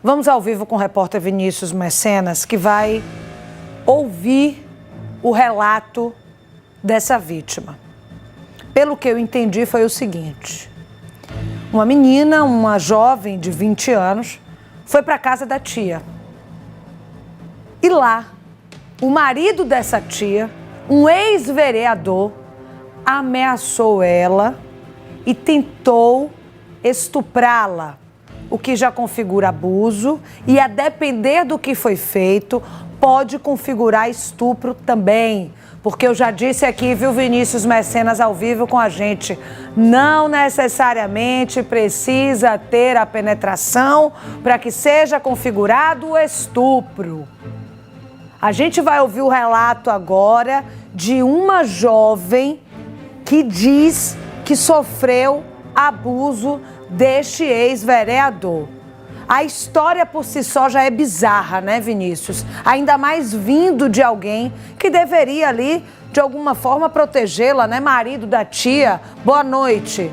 Vamos ao vivo com o repórter Vinícius Mecenas, que vai ouvir o relato dessa vítima. Pelo que eu entendi, foi o seguinte: uma menina, uma jovem de 20 anos, foi para a casa da tia. E lá, o marido dessa tia, um ex-vereador, ameaçou ela e tentou estuprá-la, o que já configura abuso e, a depender do que foi feito, pode configurar estupro também. Porque eu já disse aqui, viu, Vinícius Mecenas, ao vivo com a gente, não necessariamente precisa ter a penetração para que seja configurado o estupro. A gente vai ouvir o relato agora de uma jovem que diz que sofreu abuso deste ex-vereador. A história por si só já é bizarra, né, Vinícius? Ainda mais vindo de alguém que deveria ali, de alguma forma, protegê-la, né? Marido da tia. Boa noite.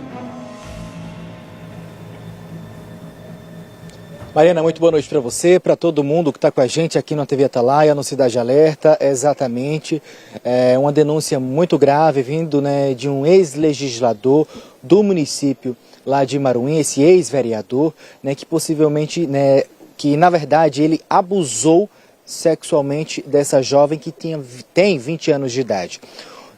Mariana, muito boa noite para você, para todo mundo que está com a gente aqui na TV Atalaia, no Cidade Alerta. Exatamente, é uma denúncia muito grave vindo, né, de um ex-legislador do município lá de Imaruim, esse ex-vereador, né, que possivelmente, né, que na verdade ele abusou sexualmente dessa jovem que tem 20 anos de idade.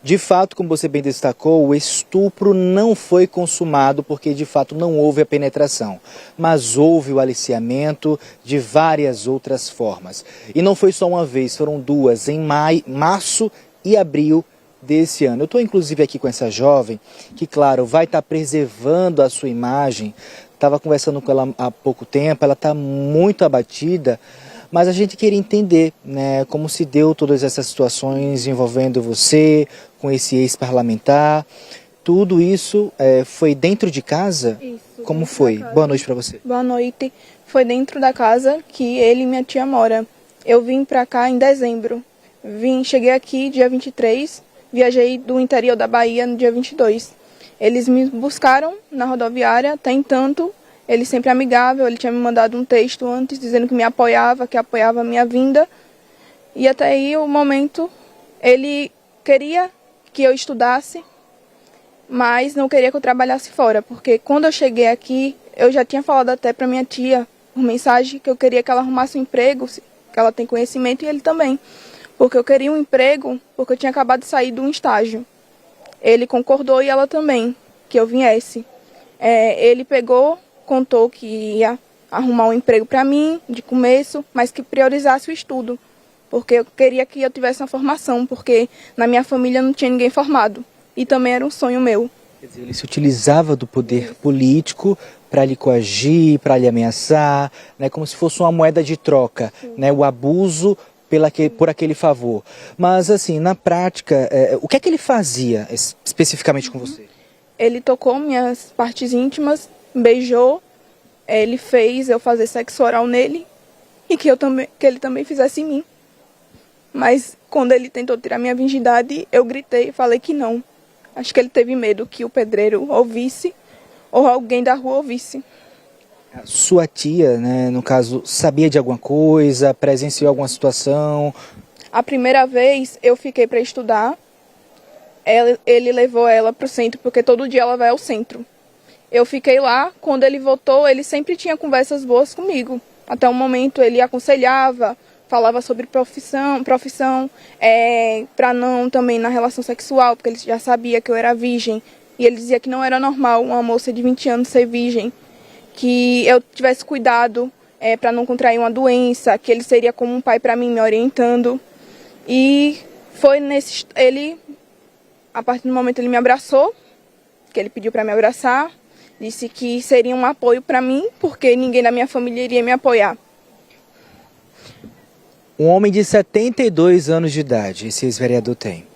De fato, como você bem destacou, o estupro não foi consumado porque de fato não houve a penetração, mas houve o aliciamento de várias outras formas. E não foi só uma vez, foram duas, em março e abril desse ano. Eu estou inclusive aqui com essa jovem que, claro, vai estar preservando a sua imagem. Estava conversando com ela há pouco tempo, ela está muito abatida. Mas a gente queria entender, né, como se deu todas essas situações envolvendo você, com esse ex-parlamentar. Tudo isso foi dentro de casa? Isso. Como foi? Boa noite para você. Boa noite. Foi dentro da casa que ele e minha tia mora. Eu vim para cá em dezembro. Cheguei aqui dia 23, viajei do interior da Bahia no dia 22. Eles me buscaram na rodoviária, até entanto, ele sempre amigável, ele tinha me mandado um texto antes dizendo que me apoiava, que apoiava a minha vinda. E até aí, o momento, ele queria que eu estudasse, mas não queria que eu trabalhasse fora, porque quando eu cheguei aqui, eu já tinha falado até para minha tia, por mensagem, que eu queria que ela arrumasse um emprego, que ela tem conhecimento, e ele também. Porque eu queria um emprego, porque eu tinha acabado de sair de um estágio. Ele concordou e ela também, que eu viesse. Ele contou que ia arrumar um emprego para mim, de começo, mas que priorizasse o estudo, porque eu queria que eu tivesse uma formação, porque na minha família não tinha ninguém formado, e também era um sonho meu. Quer dizer, ele se utilizava do poder político para lhe coagir, para lhe ameaçar, né, como se fosse uma moeda de troca, né, o abuso por aquele favor. Mas, assim, na prática, o que é que ele fazia especificamente com você? Ele tocou minhas partes íntimas, beijou, ele fez eu fazer sexo oral nele e que ele também fizesse em mim. Mas quando ele tentou tirar minha virgindade, eu gritei e falei que não. Acho que ele teve medo que o pedreiro ouvisse ou alguém da rua ouvisse. Sua tia, né, no caso, sabia de alguma coisa, presenciou alguma situação? A primeira vez eu fiquei para estudar, ele levou ela para o centro, porque todo dia ela vai ao centro. Eu fiquei lá, quando ele voltou, ele sempre tinha conversas boas comigo. Até o momento ele aconselhava, falava sobre profissão, para não também na relação sexual, porque ele já sabia que eu era virgem. E ele dizia que não era normal uma moça de 20 anos ser virgem, que eu tivesse cuidado para não contrair uma doença, que ele seria como um pai para mim, me orientando. E foi a partir do momento ele me abraçou, que ele pediu para me abraçar, disse que seria um apoio para mim, porque ninguém da minha família iria me apoiar. Um homem de 72 anos de idade, esse ex-vereador tem.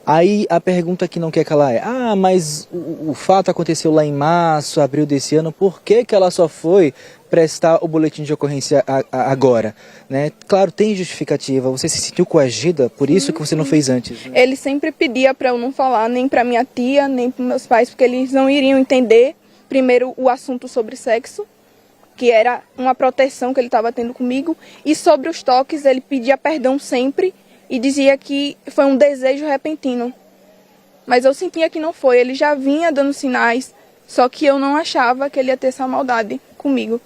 Aí a pergunta que não quer calar é, mas o fato aconteceu lá em março, abril desse ano, por que ela só foi prestar o boletim de ocorrência agora? Né? Claro, tem justificativa, você se sentiu coagida, por isso que você não fez antes. Né? Ele sempre pedia para eu não falar, nem para minha tia, nem para meus pais, porque eles não iriam entender, primeiro, o assunto sobre sexo, que era uma proteção que ele estava tendo comigo. E sobre os toques, ele pedia perdão sempre e dizia que foi um desejo repentino. Mas eu sentia que não foi, ele já vinha dando sinais, só que eu não achava que ele ia ter essa maldade comigo.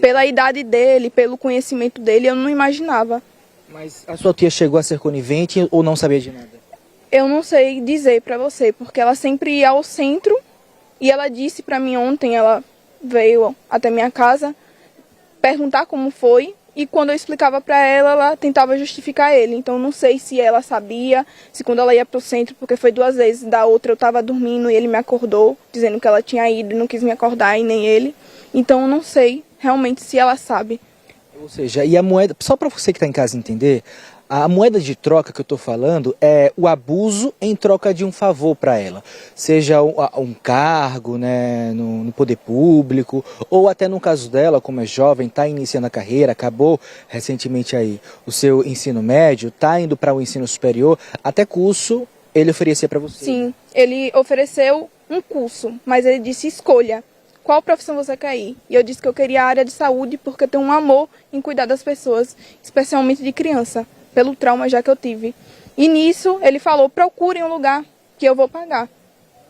Pela idade dele, pelo conhecimento dele, eu não imaginava. Mas a sua tia chegou a ser conivente ou não sabia de nada? Eu não sei dizer pra você, porque ela sempre ia ao centro e ela disse pra mim ontem, ela veio até minha casa perguntar como foi e quando eu explicava pra ela, ela tentava justificar ele. Então não sei se ela sabia, se quando ela ia pro centro, porque foi 2 vezes, da outra eu tava dormindo e ele me acordou, dizendo que ela tinha ido e não quis me acordar e nem ele. Então eu não sei realmente se ela sabe. Ou seja, e a moeda, só para você que está em casa entender, a moeda de troca que eu estou falando é o abuso em troca de um favor para ela. Seja um cargo, né, no poder público, ou até no caso dela, como é jovem, está iniciando a carreira, acabou recentemente aí o seu ensino médio, está indo para o ensino superior, até curso ele oferecia para você. Sim, ele ofereceu um curso, mas ele disse escolha. Qual profissão você quer ir? E eu disse que eu queria a área de saúde porque eu tenho um amor em cuidar das pessoas, especialmente de criança, pelo trauma já que eu tive. E nisso ele falou, procure um lugar que eu vou pagar.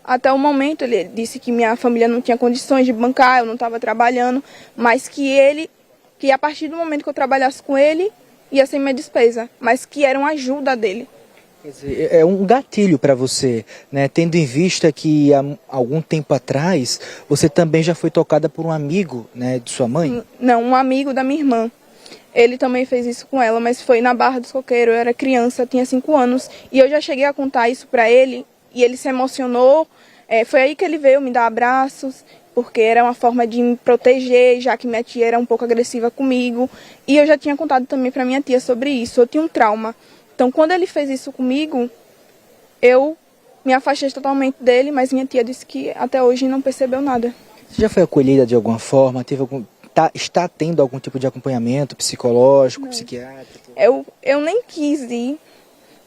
Até o momento ele disse que minha família não tinha condições de bancar, eu não estava trabalhando, mas que a partir do momento que eu trabalhasse com ele, ia ser minha despesa, mas que era uma ajuda dele. Quer dizer, é um gatilho para você, né? Tendo em vista que há algum tempo atrás você também já foi tocada por um amigo, né, de sua mãe? Não, um amigo da minha irmã. Ele também fez isso com ela, mas foi na Barra dos Coqueiros. Eu era criança, tinha 5 anos. E eu já cheguei a contar isso para ele e ele se emocionou. Foi aí que ele veio me dar abraços, porque era uma forma de me proteger, já que minha tia era um pouco agressiva comigo. E eu já tinha contado também para minha tia sobre isso. Eu tinha um trauma. Então, quando ele fez isso comigo, eu me afastei totalmente dele, mas minha tia disse que até hoje não percebeu nada. Você já foi acolhida de alguma forma? Está tendo algum tipo de acompanhamento psicológico, não, psiquiátrico? Eu nem quis ir,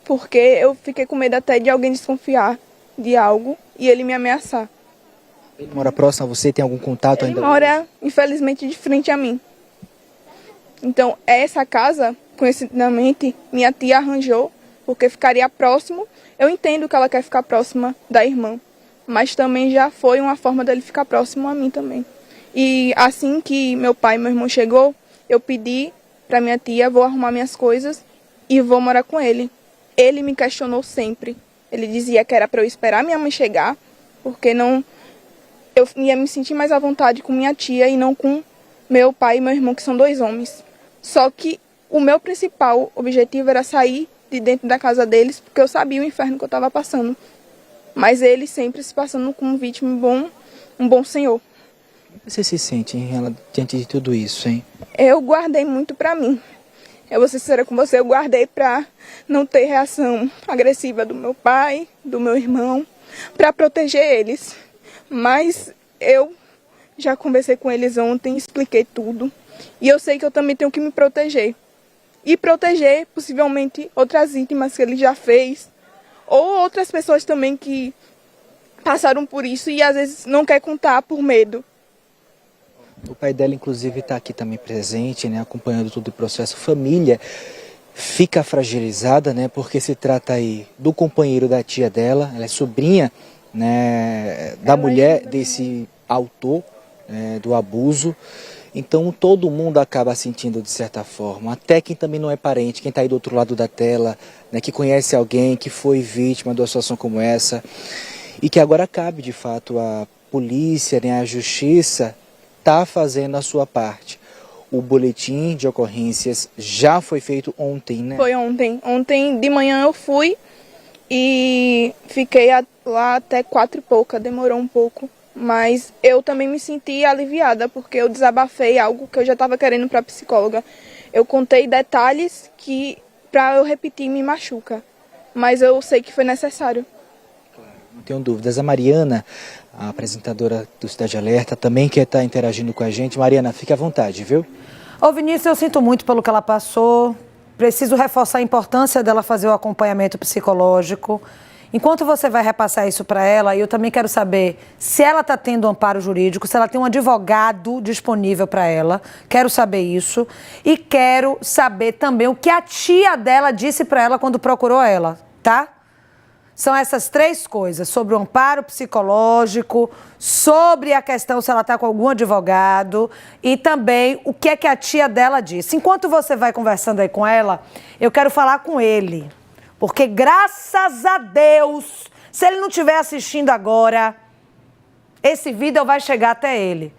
porque eu fiquei com medo até de alguém desconfiar de algo e ele me ameaçar. Ele mora próximo a você? Tem algum contato ainda? Ele mora, infelizmente, de frente a mim. Então, essa casa, coincidentemente, minha tia arranjou, porque ficaria próximo. Eu entendo que ela quer ficar próxima da irmã, mas também já foi uma forma dele ficar próximo a mim também. E assim que meu pai e meu irmão chegou, eu pedi para minha tia, vou arrumar minhas coisas e vou morar com ele. Ele me questionou sempre. Ele dizia que era para eu esperar minha mãe chegar, porque não eu ia me sentir mais à vontade com minha tia e não com meu pai e meu irmão, que são 2 homens. Só que o meu principal objetivo era sair de dentro da casa deles, porque eu sabia o inferno que eu estava passando. Mas eles sempre se passando como vítima, um bom senhor. Como você se sente diante de tudo isso, hein? Eu guardei muito pra mim. Eu vou ser sincera com você, eu guardei pra não ter reação agressiva do meu pai, do meu irmão, pra proteger eles. Mas eu já conversei com eles ontem, expliquei tudo. E eu sei que eu também tenho que me proteger. E proteger, possivelmente, outras vítimas que ele já fez. Ou outras pessoas também que passaram por isso e às vezes não quer contar por medo. O pai dela, inclusive, está aqui também presente, né, acompanhando todo o processo. Família fica fragilizada, né, porque se trata aí do companheiro da tia dela, ela é sobrinha, né, da mulher desse autor, do abuso. Então todo mundo acaba sentindo de certa forma, até quem também não é parente, quem está aí do outro lado da tela, né, que conhece alguém que foi vítima de uma situação como essa, e que agora cabe de fato a polícia, né, a justiça, está fazendo a sua parte. O boletim de ocorrências já foi feito ontem, né? Foi ontem. Ontem de manhã eu fui e fiquei lá até 4 e pouca, demorou um pouco. Mas eu também me senti aliviada, porque eu desabafei algo que eu já estava querendo para a psicóloga. Eu contei detalhes que, para eu repetir, me machuca. Mas eu sei que foi necessário. Claro, não tenho dúvidas. A Mariana, a apresentadora do Cidade Alerta, também quer estar interagindo com a gente. Mariana, fique à vontade, viu? Ô Vinícius, eu sinto muito pelo que ela passou. Preciso reforçar a importância dela fazer o acompanhamento psicológico. Enquanto você vai repassar isso para ela, eu também quero saber se ela está tendo amparo jurídico, se ela tem um advogado disponível para ela. Quero saber isso. E quero saber também o que a tia dela disse para ela quando procurou ela, tá? São essas 3 coisas, sobre o amparo psicológico, sobre a questão se ela está com algum advogado e também o que é que a tia dela disse. Enquanto você vai conversando aí com ela, eu quero falar com ele. Porque graças a Deus, se ele não estiver assistindo agora, esse vídeo vai chegar até ele.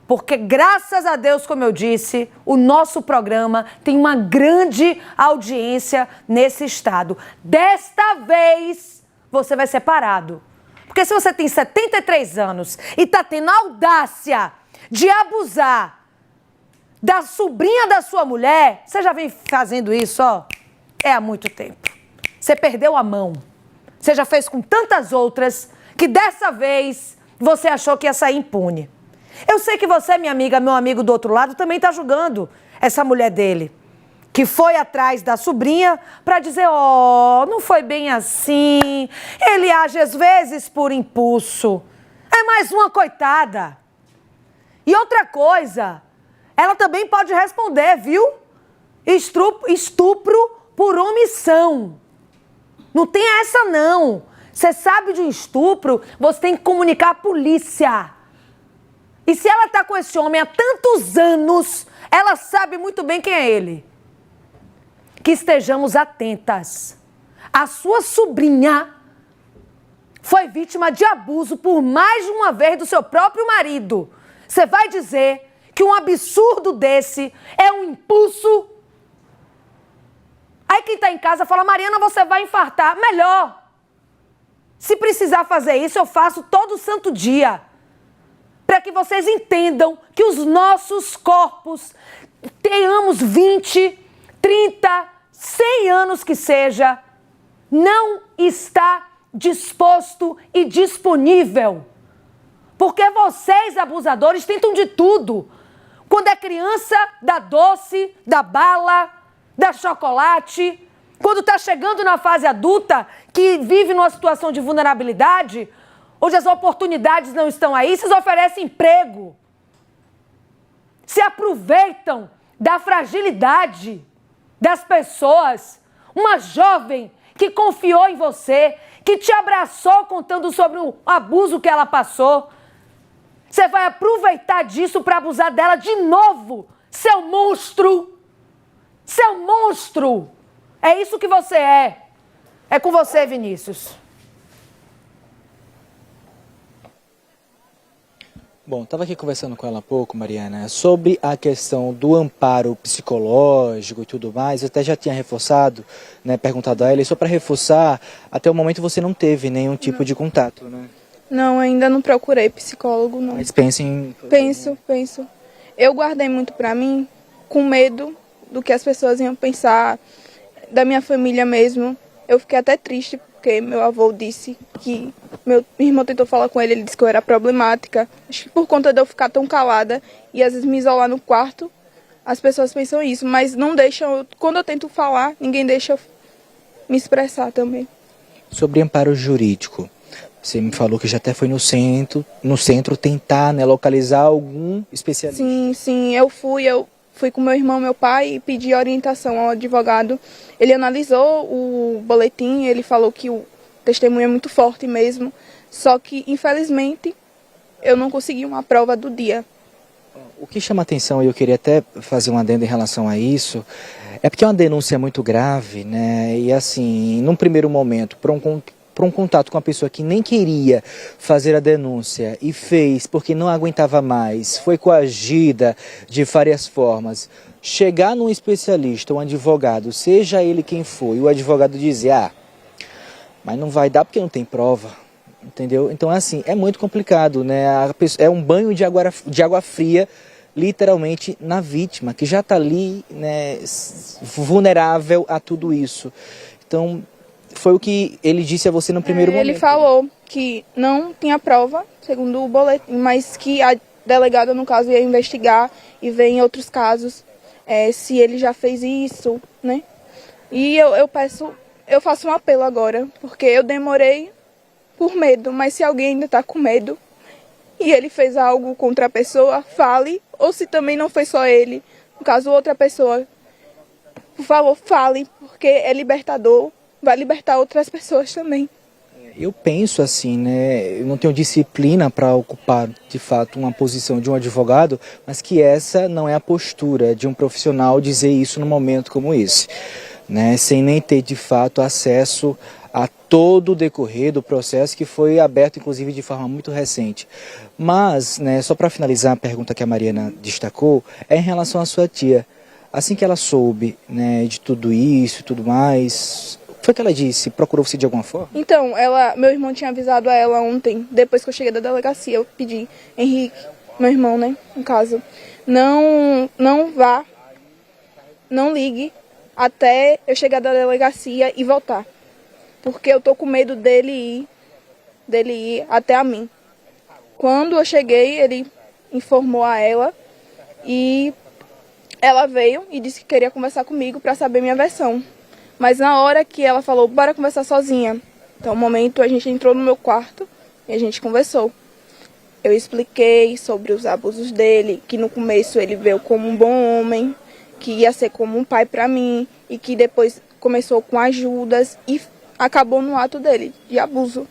Porque graças a Deus, como eu disse, o nosso programa tem uma grande audiência nesse estado. Desta vez, você vai ser parado. Porque se você tem 73 anos e está tendo a audácia de abusar da sobrinha da sua mulher, você já vem fazendo isso, ó, há muito tempo. Você perdeu a mão. Você já fez com tantas outras que dessa vez você achou que ia sair impune. Eu sei que você, minha amiga, meu amigo do outro lado, também está julgando essa mulher dele, que foi atrás da sobrinha para dizer, ó, não foi bem assim, ele age às vezes por impulso. É mais uma coitada. E outra coisa, ela também pode responder, viu? Estupro por omissão. Não tem essa, não. Você sabe de um estupro, você tem que comunicar à polícia. E se ela está com esse homem há tantos anos, ela sabe muito bem quem é ele. Que estejamos atentas. A sua sobrinha foi vítima de abuso por mais de uma vez do seu próprio marido. Você vai dizer que um absurdo desse é um impulso? Aí quem está em casa fala, Mariana, você vai infartar. Melhor. Se precisar fazer isso, eu faço todo santo dia. Para que vocês entendam que os nossos corpos, tenhamos 20, 30, 100 anos que seja, não está disposto e disponível. Porque vocês, abusadores, tentam de tudo. Quando é criança, dá doce, dá bala, dá chocolate. Quando está chegando na fase adulta, que vive numa situação de vulnerabilidade, onde as oportunidades não estão aí, vocês oferecem emprego. Se aproveitam da fragilidade das pessoas. Uma jovem que confiou em você, que te abraçou contando sobre o abuso que ela passou. Você vai aproveitar disso para abusar dela de novo, seu monstro. Seu monstro! É isso que você é. É com você, Vinícius. Bom, estava aqui conversando com ela há pouco, Mariana, sobre a questão do amparo psicológico e tudo mais. Eu até já tinha reforçado, né, perguntado a ela, e só para reforçar, até o momento você não teve nenhum tipo de contato, né? Não, ainda não procurei psicólogo, não. Mas pensa em... Penso. Eu guardei muito pra mim, com medo do que as pessoas iam pensar, da minha família mesmo. Eu fiquei até triste, porque meu avô disse que... Meu irmão tentou falar com ele disse que eu era problemática. Acho que por conta de eu ficar tão calada e às vezes me isolar no quarto, as pessoas pensam isso, mas não deixam... Quando eu tento falar, ninguém deixa eu me expressar também. Sobre amparo jurídico, você me falou que já até foi no centro tentar, né, localizar algum especialista. Sim, eu fui com meu irmão, meu pai, e pedi orientação ao advogado. Ele analisou o boletim, ele falou que o testemunho é muito forte mesmo, só que, infelizmente, eu não consegui uma prova do dia. O que chama atenção, e eu queria até fazer um adendo em relação a isso, é porque é uma denúncia muito grave, né? E assim, num primeiro momento, para um contato com uma pessoa que nem queria fazer a denúncia e fez porque não aguentava mais, foi coagida de várias formas, chegar num especialista, um advogado, seja ele quem for, e o advogado dizer, mas não vai dar porque não tem prova, entendeu? Então, assim, é muito complicado, né? É um banho de água fria, literalmente, na vítima, que já está ali, né, vulnerável a tudo isso. Então, foi o que ele disse a você no primeiro momento. Ele falou que não tinha prova, segundo o boletim, mas que a delegada, no caso, ia investigar e ver em outros casos se ele já fez isso, né? E eu peço eu faço um apelo agora, porque eu demorei por medo, mas se alguém ainda está com medo e ele fez algo contra a pessoa, fale, ou se também não foi só ele, no caso outra pessoa, por favor, fale, porque é libertador, vai libertar outras pessoas também. Eu penso assim, né? Eu não tenho disciplina para ocupar, de fato, uma posição de um advogado, mas que essa não é a postura de um profissional dizer isso num momento como esse, né? Sem nem ter, de fato, acesso a todo o decorrer do processo que foi aberto, inclusive, de forma muito recente. Mas, né, só para finalizar a pergunta que a Mariana destacou, é em relação à sua tia. Assim que ela soube, né, de tudo isso e tudo mais, foi que ela disse? Procurou você de alguma forma? Então, meu irmão tinha avisado a ela ontem, depois que eu cheguei da delegacia, eu pedi, Henrique, meu irmão, né, no caso, não vá, não ligue até eu chegar da delegacia e voltar, porque eu tô com medo dele ir até a mim. Quando eu cheguei, ele informou a ela e ela veio e disse que queria conversar comigo para saber minha versão. Mas na hora que ela falou, bora conversar sozinha. Então, no momento, a gente entrou no meu quarto e a gente conversou. Eu expliquei sobre os abusos dele, que no começo ele veio como um bom homem, que ia ser como um pai para mim, e que depois começou com ajudas e acabou no ato dele, de abuso.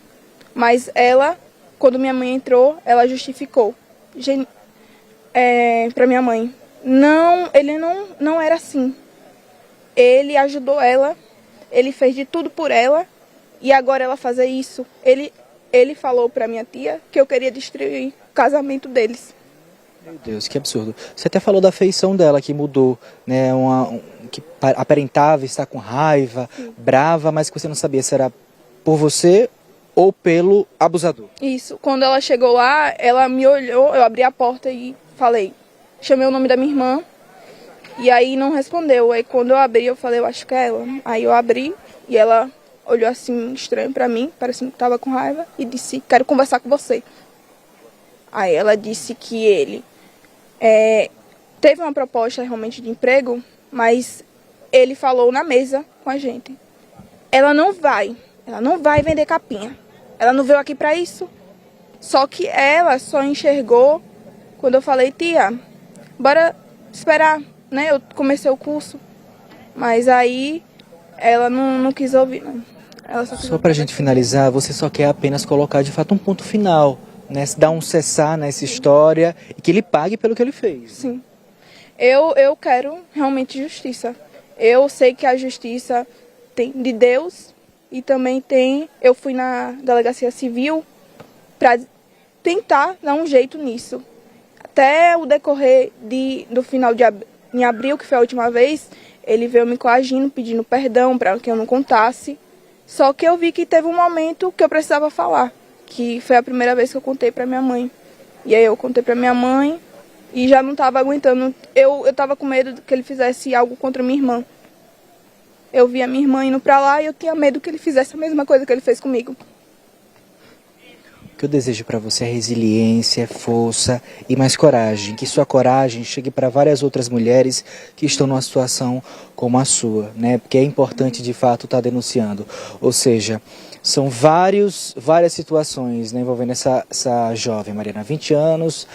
Mas ela, quando minha mãe entrou, ela justificou para minha mãe. Não, ele não era assim. Ele ajudou ela, ele fez de tudo por ela, e agora ela fazer isso. Ele falou para minha tia que eu queria destruir o casamento deles. Meu Deus, que absurdo. Você até falou da feição dela, que mudou, né? Que aparentava estar com raiva, brava, mas que você não sabia se era por você ou pelo abusador. Isso. Quando ela chegou lá, ela me olhou, eu abri a porta e falei, chamei o nome da minha irmã, e aí não respondeu. Aí quando eu abri, eu falei, eu acho que é ela. Aí eu abri e ela olhou assim estranho pra mim, parecendo que estava com raiva, e disse, quero conversar com você. Aí ela disse que ele teve uma proposta realmente de emprego, mas ele falou na mesa com a gente. Ela não vai vender capinha. Ela não veio aqui pra isso. Só que ela só enxergou quando eu falei, tia, bora esperar, né? Eu comecei o curso. Mas aí ela não quis ouvir, não. Ela só pra gente finalizar, você só quer apenas colocar de fato um ponto final, né? Dar um cessar nessa história e que ele pague pelo que ele fez. Sim. Eu quero realmente justiça. Eu sei que a justiça tem de Deus e também tem... Eu fui na delegacia civil para tentar dar um jeito nisso. Até o decorrer do final em abril, que foi a última vez, ele veio me coagindo, pedindo perdão para que eu não contasse. Só que eu vi que teve um momento que eu precisava falar, que foi a primeira vez que eu contei para minha mãe. E aí eu contei para minha mãe e já não estava aguentando. Eu estava com medo que ele fizesse algo contra minha irmã. Eu vi a minha irmã indo para lá e eu tinha medo que ele fizesse a mesma coisa que ele fez comigo. O que eu desejo para você é resiliência, força e mais coragem. Que sua coragem chegue para várias outras mulheres que estão numa situação como a sua, né? Porque é importante de fato estar denunciando. Ou seja, são várias situações, né, envolvendo essa jovem, Mariana, 20 anos,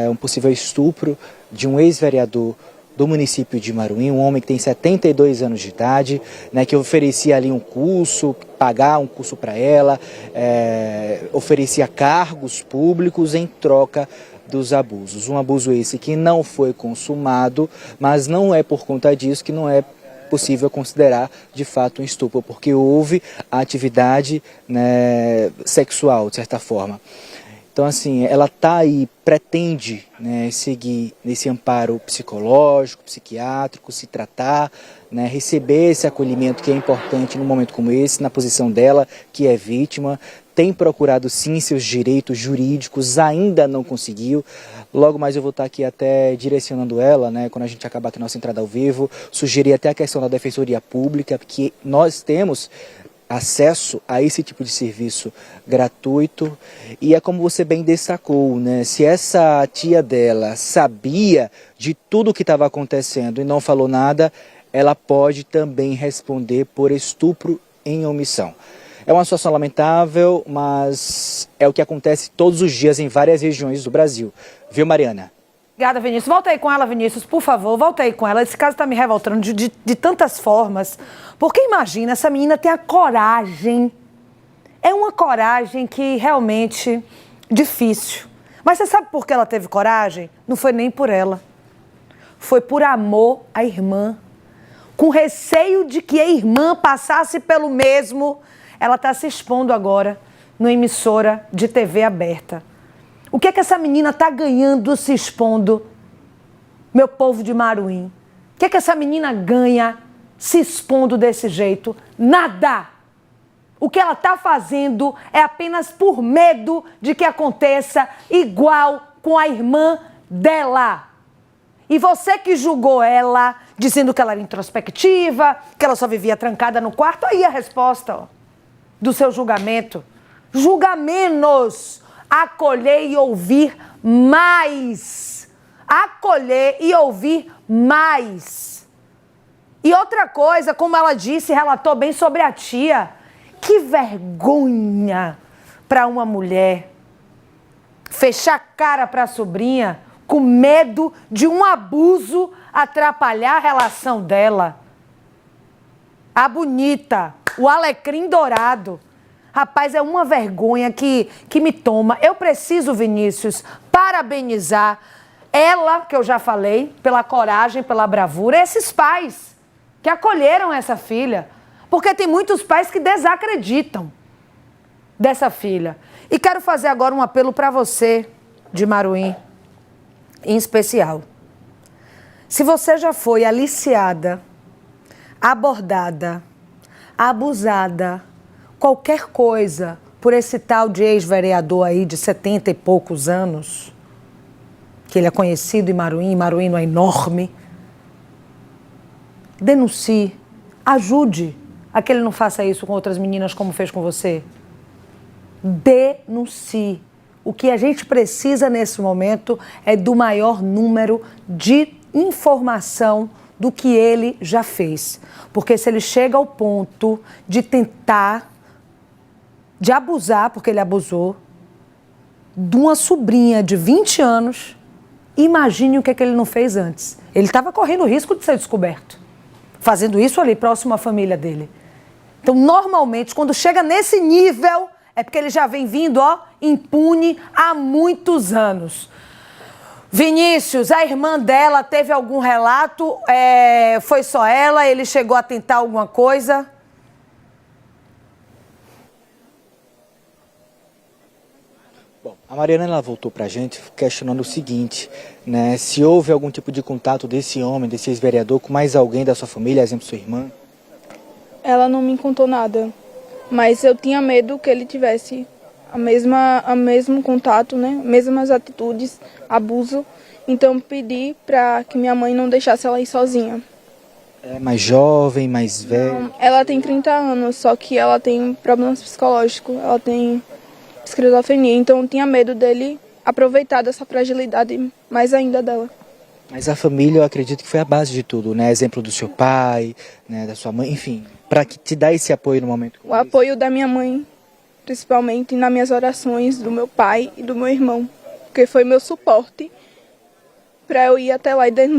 um possível estupro de um ex-vereador do município de Maruim, um homem que tem 72 anos de idade, né, que oferecia ali um curso, pagar um curso para ela, oferecia cargos públicos em troca dos abusos. Um abuso esse que não foi consumado, mas não é por conta disso que não é possível considerar de fato um estupro, porque houve a atividade, né, sexual, de certa forma. Então, assim, ela está aí, pretende, né, seguir nesse amparo psicológico, psiquiátrico, se tratar, né, receber esse acolhimento que é importante num momento como esse, na posição dela, que é vítima, tem procurado sim seus direitos jurídicos, ainda não conseguiu. Logo mais eu vou estar aqui até direcionando ela, né, quando a gente acabar aqui a nossa entrada ao vivo, sugerir até a questão da Defensoria Pública, porque nós temos acesso a esse tipo de serviço gratuito. E é como você bem destacou, né? Se essa tia dela sabia de tudo o que estava acontecendo e não falou nada, ela pode também responder por estupro em omissão. É uma situação lamentável, mas é o que acontece todos os dias em várias regiões do Brasil. Viu, Mariana? Obrigada, Vinícius. Volta aí com ela, Vinícius, por favor, volta aí com ela. Esse caso está me revoltando de tantas formas. Porque imagina, essa menina tem a coragem. É uma coragem que realmente difícil. Mas você sabe por que ela teve coragem? Não foi nem por ela. Foi por amor à irmã. Com receio de que a irmã passasse pelo mesmo, ela está se expondo agora numa emissora de TV aberta. O que é que essa menina está ganhando se expondo, meu povo de Maruim? O que é que essa menina ganha se expondo desse jeito? Nada! O que ela está fazendo é apenas por medo de que aconteça igual com a irmã dela. E você que julgou ela, dizendo que ela era introspectiva, que ela só vivia trancada no quarto, aí a resposta ó, do seu julgamento. Julga menos, acolher e ouvir mais. Acolher e ouvir mais. E outra coisa, como ela disse, relatou bem sobre a tia, que vergonha para uma mulher fechar a cara para a sobrinha com medo de um abuso atrapalhar a relação dela. A bonita, o alecrim dourado. Rapaz, é uma vergonha que me toma. Eu preciso, Vinícius, parabenizar ela, que eu já falei, pela coragem, pela bravura, esses pais que acolheram essa filha. Porque tem muitos pais que desacreditam dessa filha. E quero fazer agora um apelo para você, de Maruim, em especial. Se você já foi aliciada, abordada, abusada, qualquer coisa por esse tal de ex-vereador aí de 70 e poucos anos, que ele é conhecido em Maruim não é enorme, denuncie, ajude a que ele não faça isso com outras meninas como fez com você. Denuncie. O que a gente precisa nesse momento é do maior número de informação do que ele já fez. Porque se ele chega ao ponto de tentar, de abusar, porque ele abusou, de uma sobrinha de 20 anos, imagine o que é que ele não fez antes. Ele estava correndo o risco de ser descoberto, fazendo isso ali próximo à família dele. Então, normalmente, quando chega nesse nível, é porque ele já vem vindo, ó, impune há muitos anos. Vinícius, a irmã dela teve algum relato? Foi só ela? Ele chegou a tentar alguma coisa? Bom, a Mariana ela voltou pra gente questionando o seguinte, né? Se houve algum tipo de contato desse homem, desse ex-vereador, com mais alguém da sua família, exemplo, sua irmã? Ela não me contou nada, mas eu tinha medo que ele tivesse o mesmo contato, né? Mesmas atitudes, abuso. Então pedi para que minha mãe não deixasse ela ir sozinha. É mais jovem, mais velha? Não, ela tem 30 anos, só que ela tem problemas psicológicos, ela tem esquizofrenia, então eu tinha medo dele aproveitar dessa fragilidade mais ainda dela. Mas a família, eu acredito que foi a base de tudo, né? Exemplo do seu pai, né? Da sua mãe, enfim, para que te dar esse apoio no momento como O apoio da minha mãe, principalmente nas minhas orações, do meu pai e do meu irmão, porque foi meu suporte para eu ir até lá e denunciar.